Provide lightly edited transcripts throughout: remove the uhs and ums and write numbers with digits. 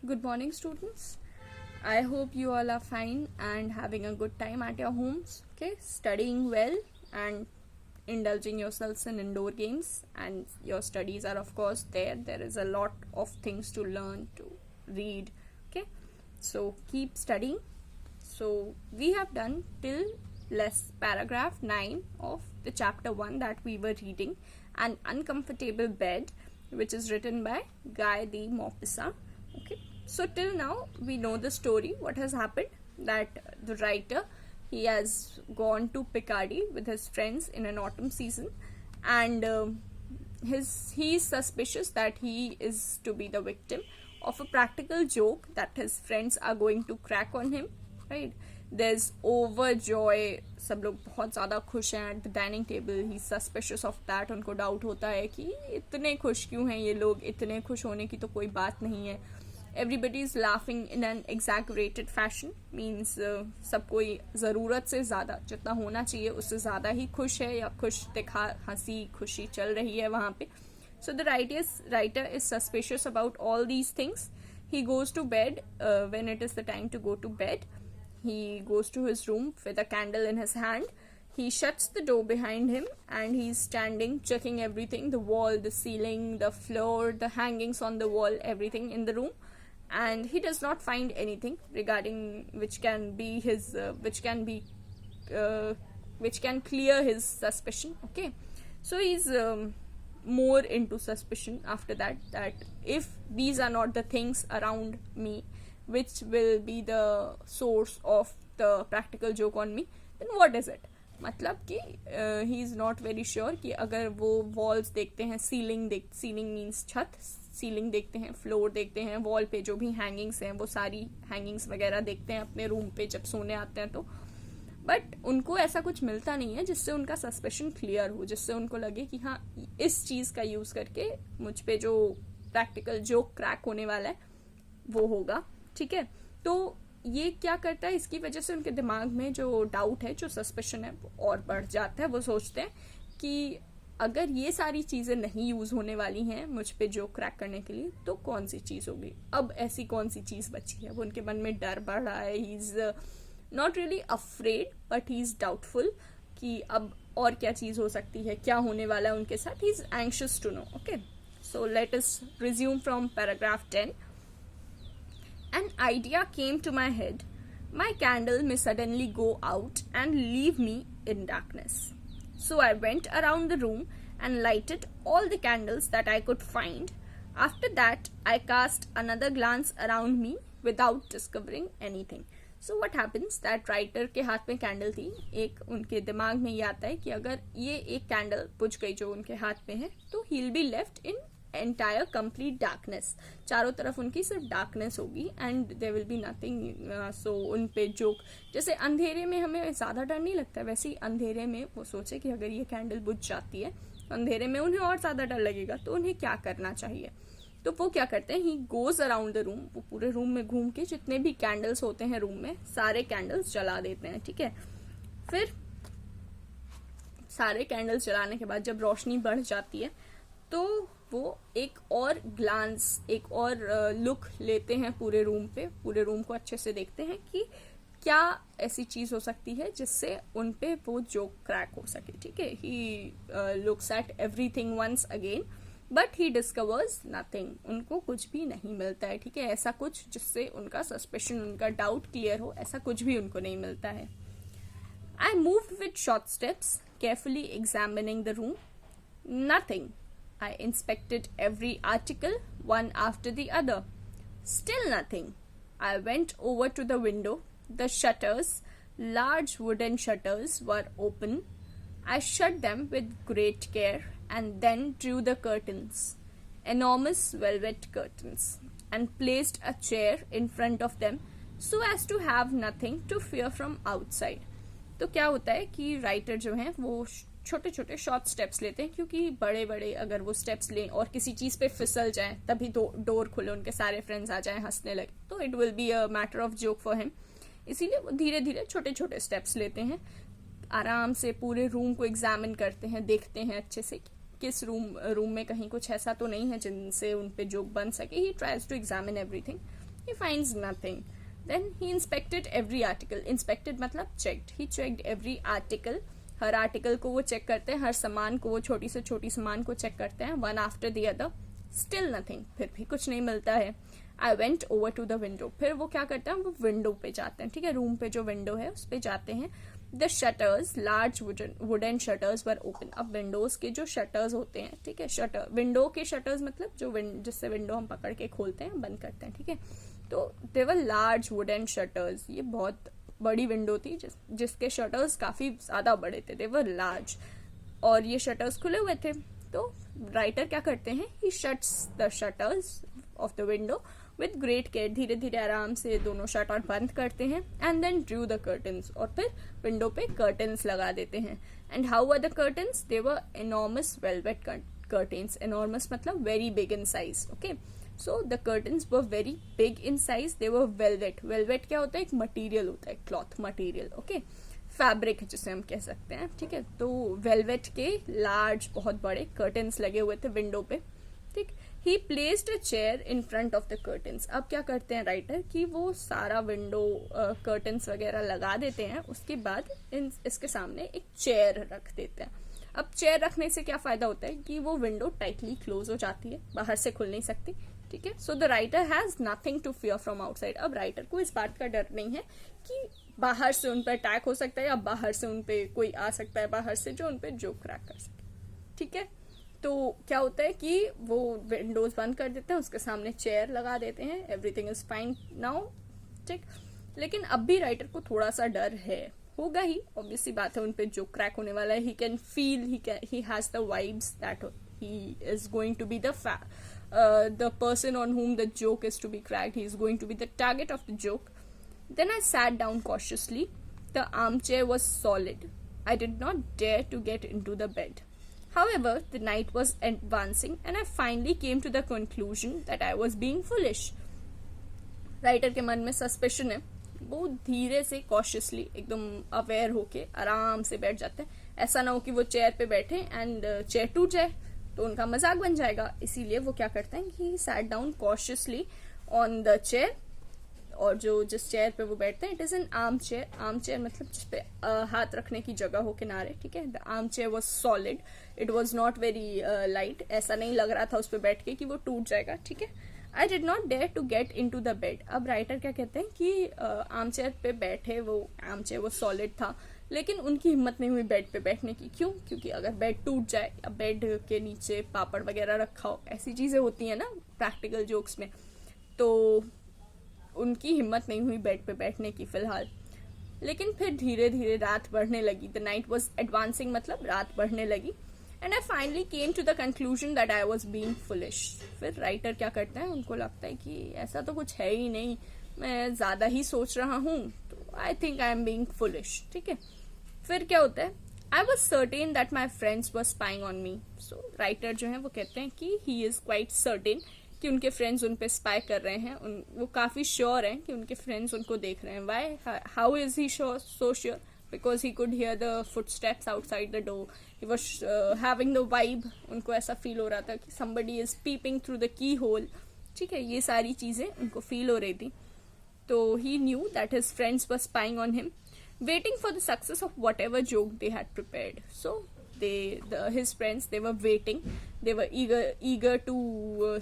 Good morning, students. I hope you all are fine and having a good time at your homes. Okay, studying well and indulging yourselves in indoor games, and your studies are, of course, there. There is a lot of things to learn, to read. Okay, so keep studying. So, we have done till less paragraph 9 of the chapter 1 that we were reading, An Uncomfortable Bed, which is written by Guy de Maupassant. Okay, so till now we know the story, what has happened, that the writer, he has gone to Picardy with his friends in an autumn season, and he is suspicious that he is to be the victim of a practical joke that his friends are going to crack on him, right? There's overjoy, सब लोग बहुत ज़्यादा खुश हैं at the dining table. He's suspicious of that. उनको doubt होता है कि इतने खुश क्यों हैं ये लोग, इतने खुश होने की तो कोई बात नहीं है. Everybody is laughing in an exaggerated fashion, means सब कोई ज़रूरत से ज़्यादा, जितना होना चाहिए उससे ज़्यादा ही खुश है, या खुश दिखा, हंसी खुशी चल रही है वहाँ पे. So the writer is suspicious about all these things. He goes to bed when it is the time to go to bed. He goes to his room with a candle in his hand. He shuts the door behind him and he's standing checking everything, the wall, the ceiling, the floor, the hangings on the wall, everything in the room. And he does not find anything regarding which can clear his suspicion. Okay, so he's more into suspicion after that if these are not the things around me which will be the source of the practical joke on me, then what is it. मतलब कि he is not very sure कि अगर वो walls देखते हैं, ceiling means छत, ceiling देखते हैं, floor देखते हैं, wall पे जो भी hangings हैं वो सारी hangings वगैरह देखते हैं अपने room पे जब सोने आते हैं तो, बट उनको ऐसा कुछ मिलता नहीं है जिससे उनका सस्पेशन क्लियर हो, जिससे उनको लगे कि हाँ इस चीज़ का यूज़ करके मुझ पे जो प्रैक्टिकल जोक क्रैक होने वाला है वो होगा. ठीक है, तो ये क्या करता है, इसकी वजह से उनके दिमाग में जो डाउट है, जो सस्पेशन है वो और बढ़ जाता है. वो सोचते हैं कि अगर ये सारी चीज़ें नहीं यूज़ होने वाली हैं मुझ पे जोक क्रैक करने के लिए तो कौन सी चीज़ होगी, अब ऐसी कौन सी चीज़ बची है. वो उनके मन में डर बढ़ रहा है. He is not really afraid but he is doubtful कि अब और क्या चीज़ हो सकती है, क्या होने वाला है उनके साथ. He is anxious to know. Okay, so let us resume from paragraph 10. An idea came to my head. My candle may suddenly go out and leave me in darkness. So I went around the room and lighted all the candles that I could find. After that, I cast another glance around me without discovering anything. So what happens that writer के हाथ में candle थी, एक उनके दिमाग में ये आता है कि अगर ये एक कैंडल बुझ गई जो उनके हाथ में है तो he'll be left in entire complete darkness. चारों तरफ उनकी सिर्फ डार्कनेस होगी and there will be nothing. So उन पे जोक, जैसे अंधेरे में हमें ज़्यादा डर नहीं लगता, वैसे ही अंधेरे में वो सोचे कि अगर ये कैंडल बुझ जाती है तो अंधेरे में उन्हें और ज़्यादा डर लगेगा, तो उन्हें क्या करना चाहिए. तो वो क्या करते हैं, he goes around the room. वो पूरे रूम में घूम के जितने भी कैंडल्स होते हैं रूम में सारे कैंडल्स जला देते हैं. ठीक है, फिर सारे कैंडल्स जलाने के बाद जब रोशनी बढ़ जाती है तो वो एक और ग्लांस, एक और लुक लेते हैं पूरे रूम पे, पूरे रूम को अच्छे से देखते हैं कि क्या ऐसी चीज़ हो सकती है जिससे उन पे वो जोक क्रैक हो सके. ठीक है, he looks at everything once again but he discovers nothing. उनको कुछ भी नहीं मिलता है. ठीक है, ऐसा कुछ जिससे उनका सस्पेशन, उनका डाउट क्लियर हो, ऐसा कुछ भी उनको नहीं मिलता है. I moved with short steps carefully examining the room. Nothing. I inspected every article, one after the other. Still nothing. I went over to the window. The shutters, large wooden shutters, were open. I shut them with great care and then drew the curtains, enormous velvet curtains, and placed a chair in front of them so as to have nothing to fear from outside. तो क्या होता है कि writer जो हैं वो छोटे छोटे शॉर्ट स्टेप्स लेते हैं, क्योंकि बड़े बड़े अगर वो स्टेप्स लें और किसी चीज़ पे फिसल जाएं तभी डोर खुले, उनके सारे फ्रेंड्स आ जाएं, हंसने लगे, तो it will be a matter of joke for him. इसीलिए वो धीरे धीरे छोटे छोटे स्टेप्स लेते हैं, आराम से पूरे रूम को एग्जामिन करते हैं, देखते हैं अच्छे से किस रूम में कहीं कुछ ऐसा तो नहीं है जिनसे उन पे जोक बन सके. He tries to examine everything. He finds nothing. Then he inspected every article. Inspected मतलब checked. He checked every article. Her article को वो चेक करते हैं, हर सामान को, वो छोटी से छोटी सामान को चेक करते हैं, one after the other. Still nothing, फिर भी कुछ नहीं मिलता है. I went over to the window. फिर वो क्या करते हैं, वो विंडो पे जाते हैं. ठीक है, रूम पे जो विंडो है उस पे जाते हैं. The shutters, large wooden shutters were open. अब विंडोज के जो शटर्स होते हैं, ठीक है, शटर, विंडो के शटर्स मतलब जो जिससे विंडो हम पकड़ के खोलते हैं, बंद करते हैं. ठीक है, तो दे वर लार्ज वुडन शटर्स. ये बहुत बड़ी विंडो थी जिसके शटर्स काफी ज्यादा बड़े थे. दे वर लार्ज, और ये शटर्स खुले हुए थे. तो राइटर क्या करते हैं, he shuts the shutters of the window with great care. धीरे धीरे आराम से दोनों शटर बंद करते हैं. And then drew the curtains, और फिर विंडो पे कर्टन्स लगा देते हैं. And how are the curtains, they were enormous velvet curtains. Enormous मतलब very big in size. Okay, so the curtains were very big in size. They were velvet. Velvet क्या होता है, एक मटीरियल होता है, क्लॉथ मटीरियल. ओके, फैब्रिक जिसे हम कह सकते हैं. ठीक है, तो वेलवेट के लार्ज, बहुत बड़े कर्टन्स लगे हुए थे विंडो पे. ठीक, ही placed a chair in front of the curtains. अब क्या करते हैं राइटर कि वो सारा विंडो कर्टन्स वगैरह लगा देते हैं. उसके बाद इसके सामने एक चेयर रख देते हैं. अब चेयर रखने से क्या फायदा होता है कि वो विंडो टाइटली क्लोज हो जाती है, बाहर से खुल नहीं सकती. ठीक है, so the writer has nothing to fear from outside. अब राइटर को इस बात का डर नहीं है कि बाहर से उन पर अटैक हो सकता है या बाहर से उन पे कोई आ सकता है बाहर से जो उन पे जोक क्रैक कर सके. ठीक है, तो क्या होता है कि वो विंडोज बंद कर देते हैं, उसके सामने चेयर लगा देते हैं. Everything is fine now. ठीक, लेकिन अब भी राइटर को थोड़ा सा डर है, होगा ही, ऑब्वियस सी बात है, उन पे जो क्रैक होने वाला है. He can feel, he has the vibes that he is going to be the person on whom the joke is to be cracked. He is going to be the target of the joke. Then I sat down cautiously. The armchair was solid. I did not dare to get into the bed. However, the night was advancing and I finally came to the conclusion that I was being foolish. Writer के मन में suspicion है. वो धीरे से cautiously, एकदम aware होके आराम से बैठ जाते हैं. ऐसा ना हो कि वो चेयर पे बैठे एंड चेयर टूट जाए तो उनका मजाक बन जाएगा. इसीलिए वो क्या करते हैं कि sat down cautiously on the chair. और जिस चेयर पे वो बैठते हैं, it is an arm chair. Arm chair मतलब जिसपे हाथ रखने की जगह हो किनारे. ठीक है, the arm chair was solid. It was not very light. ऐसा नहीं लग रहा था उस पर बैठ के कि वो टूट जाएगा. ठीक है, I did not dare to get in to the bed. अब राइटर क्या कहते हैं कि आर्म चेयर पे बैठे, वो आर्म चेयर वो सॉलिड था, लेकिन उनकी हिम्मत नहीं हुई बेड पे बैठने की. क्यों? क्योंकि अगर बेड टूट जाए या बेड के नीचे पापड़ वगैरह रखा हो, ऐसी चीजें होती है ना प्रैक्टिकल जोक्स में, तो उनकी हिम्मत नहीं हुई बेड पे बैठने की फिलहाल. लेकिन फिर धीरे धीरे रात बढ़ने लगी. द नाइट वॉज एडवांसिंग मतलब रात बढ़ने लगी. And I finally came to the conclusion that I was being foolish. फिर राइटर क्या करते हैं, उनको लगता है कि ऐसा तो कुछ है ही नहीं, मैं ज्यादा ही सोच रहा हूँ, तो I think I am being foolish. ठीक है, फिर क्या होता है, I was certain that my friends were spying on me. So writer जो है वो कहते हैं कि ही इज क्वाइट सर्टेन कि उनके फ्रेंड्स उन पे स्पाई कर रहे हैं. वो काफी श्योर हैं कि उनके फ्रेंड्स उनको देख रहे हैं. Why, how is he so sure? Because he could hear the footsteps outside the door. He was having the vibe. उनको ऐसा फील हो रहा था कि somebody इज peeping through the key hole. ठीक है, ये सारी चीजें उनको फील हो रही थी. तो he knew that his friends were spying on him, waiting for the success of whatever joke they had prepared. So his friends, they were waiting. They were eager to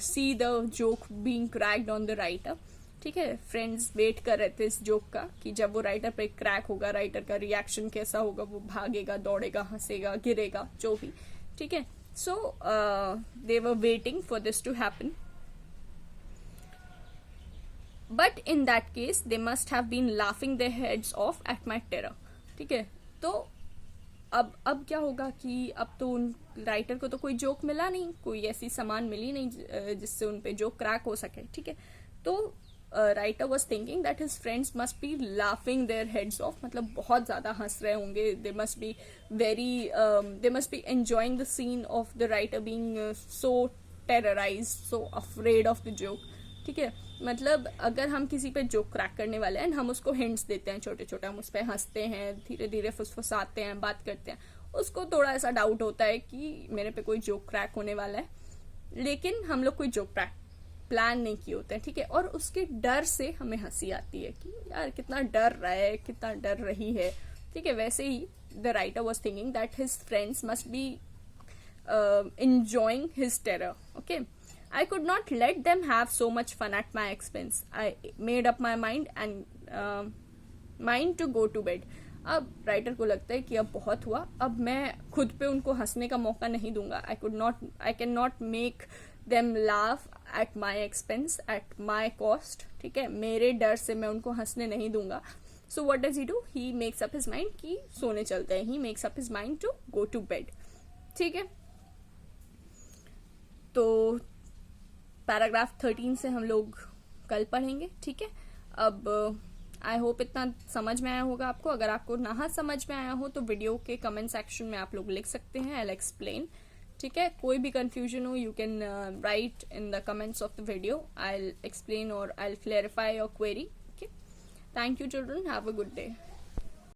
see the joke being cracked on the writer. ठीक है, friends wait कर रहे थे इस joke का कि जब वो राइटर पे क्रैक होगा, राइटर का रिएक्शन कैसा होगा, वो भागेगा, दौड़ेगा, हंसेगा, गिरेगा, जो भी. ठीक है, so they were waiting for this to happen. But in that case, they must have been laughing their heads off at my terror. ठीक है, तो अब क्या होगा कि अब तो उन राइटर को तो कोई जोक मिला नहीं, कोई ऐसी सामान मिली नहीं जिससे उन पे जोक क्रैक हो सके. ठीक है, तो writer was thinking that his friends must be laughing their heads off, मतलब बहुत ज्यादा हंस रहे होंगे. They must be enjoying the scene of the writer being so terrorised, so afraid of the joke. ठीक है, मतलब अगर हम किसी पे जोक क्रैक करने वाले हैं, हम उसको हिंट्स देते हैं छोटे छोटे, हम उस पर हंसते हैं, धीरे धीरे फुसफुसाते हैं, बात करते हैं, उसको थोड़ा ऐसा डाउट होता है कि मेरे पे कोई जोक क्रैक होने वाला है. लेकिन हम लोग कोई जोक क्रैक प्लान नहीं किए होते हैं, ठीक है, और उसके डर से हमें हंसी आती है कि यार कितना डर रहा है, कितना डर रही है, ठीक है। वैसे ही the writer was thinking that his friends must be enjoying his terror. Okay, I could not let them have so much fun at my expense. I made up my mind to go to bed. अब writer को लगता है कि अब बहुत हुआ, अब मैं खुद पे उनको हंसने का मौका नहीं दूंगा. I cannot make them laugh at my expense, at my cost. ठीक है, मेरे डर से मैं उनको हंसने नहीं दूंगा. So what does he do? He makes up his mind कि सोने चलते हैं. He makes up his mind to go to bed. ठीक है, तो पैराग्राफ 13 से हम लोग कल पढ़ेंगे, ठीक है. अब आई होप इतना समझ में आया होगा आपको. अगर आपको ना समझ में आया हो तो वीडियो के कमेंट सेक्शन में आप लोग लिख सकते हैं, आई विल एक्सप्लेन, ठीक है. कोई भी कंफ्यूजन हो you can write in the comments of the video, I will explain और I will clarify your query. Okay, thank you children, have a good day.